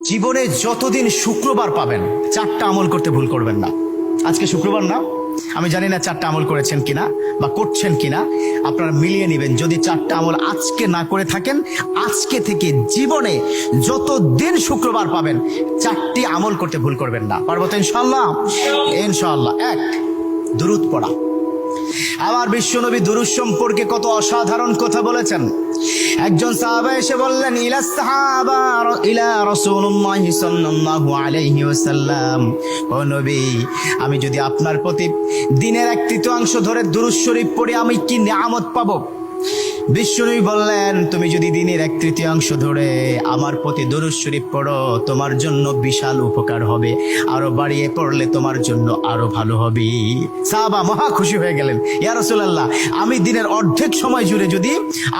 জীবনে যতদিন শুক্রবার পাবেন 4টা আমল করতে ভুল করবেন না। আজকে শুক্রবার না, আমি জানি না 4টা আমল করেছেন কিনা বা করছেন কিনা, আপনারা মিলিয়ে নেবেন। যদি 4টা আমল আজকে না করে থাকেন, আজকে থেকে জীবনে যতদিন শুক্রবার পাবেন 4টি আমল করতে ভুল করবেন না। পারবো তো ইনশাআল্লাহ? ইনশাআল্লাহ। 1, দুরূদ পড়া। আমার বিশ্বনবী দুরূদ সম্পর্কে কত অসাধারণ কথা বলেছেন। একজন সাহাবা এসে বললেন, ইলা রাসূলুল্লাহ সাল্লাল্লাহু আলাইহি ওয়াসাল্লাম, ও নবী, আমি যদি আপনার প্রতি দিনের 1/3 ধরে দুরূদ শরীফ পড়ি আমি কি নিয়ামত পাবো? বিশ্বনবী বললেন, তুমি যদি দিনের 1/3 ধরে আমার প্রতি দুরূদ শরীফ পড়ো তোমার জন্য বিশাল উপকার হবে, আরো বাড়িয়ে পড়লে তোমার জন্য আরো ভালো হবে। সাহাবা মহা খুশি হয়ে গেলেন, ইয়া রাসূলুল্লাহ, আমি দিনের অর্ধেক সময় জুড়ে যদি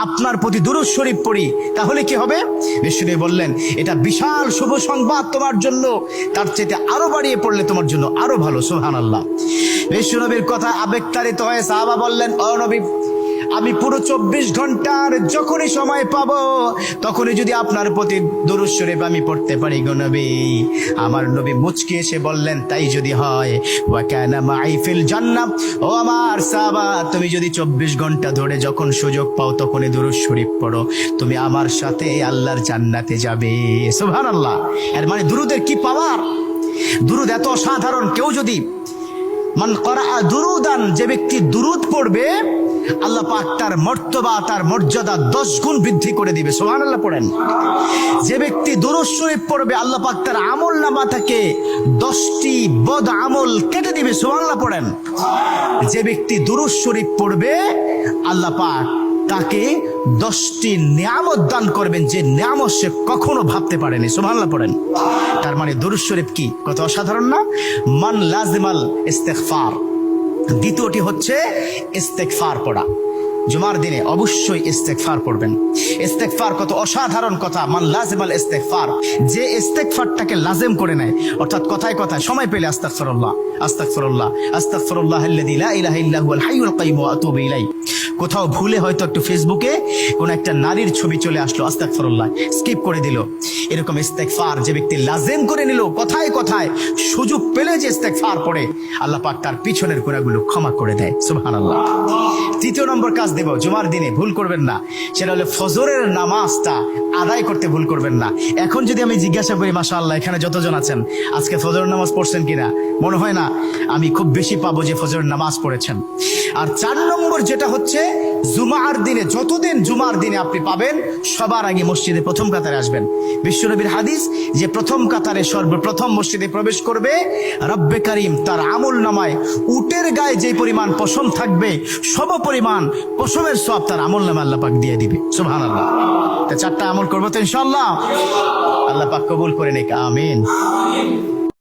আপনার প্রতি দুরূদ শরীফ পড়ি তাহলে কি হবে? বিশ্বনবী বললেন, এটা বিশাল শুভ সংবাদ তোমার জন্য, তার চাইতে আরো বাড়িয়ে পড়লে তোমার জন্য আরো ভালো। সুবহানাল্লাহ। বিশ্বনবীর কথা আবেগতাড়িত হয়ে সাহাবা বললেন, ও নবী, আমি পুরো 24 ঘন্টার যখনই সময় পাবো তখনই যদি আপনার প্রতি দুরূদ শরীফ আমি পড়তে পারি গো নবী। আমার নবী মুচকি এসে বললেন, তাই যদি হয়, ওয়া কানা মাই ফিল জান্নাহ, ও আমার সাহাবা, তুমি যদি 24 ঘন্টা ধরে যখন সুযোগ পাও তখনই দুরূদ শরীফ পড়ো, তুমি আমার সাথে আল্লাহর জান্নাতে যাবে। সুবহানাল্লাহ। এর মানে দুরূদের কি পাওয়ার! দুরূদ এত অসাধারণ। কেউ যদি মান করা দুরুদান, যে ব্যক্তি দুরূদ পড়বে আল্লাহ পাক তার মর্তবা, তার মর্যাদা 10 গুণ বৃদ্ধি করে দিবে। সুবহানাল্লাহ পড়েন। যে ব্যক্তি দুরূদ শরীফ পড়বে আল্লাহ পাক তার আমলনামা থেকে 10টি বদ আমল কেটে দিবে। সুবহানাল্লাহ পড়েন। যে ব্যক্তি দুরূদ শরীফ পড়বে আল্লাহ পাক তাকে 10টি নিয়ামত দান করবেন, যে নিয়ামত সে কখনো ভাবতে পারেনি। সুবহানাল্লাহ পড়েন। তার মানে দুরূদ শরীফ কি কত অসাধারণ না? মান লাজিমাল ইস্তিগফার। দ্বিতীয়টি হচ্ছে ইস্তেগফার পড়া। জুমার দিনে অবশ্যই ইস্তেগফার পড়বেন। ইস্তেগফার কত অসাধারণ কথা। মান লাজিমাল ইস্তেগফার, যে ইস্তেগফারটাকে লাজিম করে নেয়, অর্থাৎ কথায় কথায় সময় পেলে আস্তাগফিরুল্লাহ আস্তাগফিরুল্লাহ আস্তাগফিরুল্লাহ আল্লাযী লা ইলাহা ইল্লা হুয়াল হাইয়ুল কাইয়্যুম ওয়া আতুবু ইলাইহি। কোথাও ভুলে হয়তো একটু ফেসবুকে কোন একটা নারীর ছবি চলে আসলো, আস্তাগফিরুল্লাহ স্কিপ করে দিল। এরকম ইস্তেগফার যে ব্যক্তি লাজিম করে নিল, কথায় কথায় সুযোগ পেলে যে ইস্তেগফার পড়ে, আল্লাহ পাক তার পিছনের গুনাহগুলো ক্ষমা করে দেয়। সুবহানাল্লাহ। তৃতীয় নম্বর কাজ দেব, জুমার দিনে ভুল করবেন না, সেটা হলো ফজরের নামাজটা আদায় করতে ভুল করবেন না। এখন যদি আমি জিজ্ঞাসা করি, মাশাআল্লাহ, এখানে যতজন আছেন আজকে ফজরের নামাজ পড়ছেন কিনা, মনে হয় না আমি খুব বেশি পাবো যে ফজরের নামাজ পড়েছেন। আর 4 নম্বর যেটা হচ্ছে, জুমার দিনে, যতদিন জুমার দিনে আপনি পাবেন সবার আগে মসজিদে প্রথম কাতারে আসবেন। বিশ্বনবীর হাদিস যে প্রথম কাতারে সর্বপ্রথম মসজিদে প্রবেশ করবে রব্বে কারীম তার আমল নামায় উটের গায়ে যে পরিমাণ পশম থাকবে সম পরিমাণ পশমের সওয়াব তার আমল নামায় আল্লাহ পাক দিয়ে দিবে। সুবহানাল্লাহ। তা 4টা আমল করবো তো ইনশাআল্লাহ। আল্লাহ পাক কবুল করে নিক। আমিন।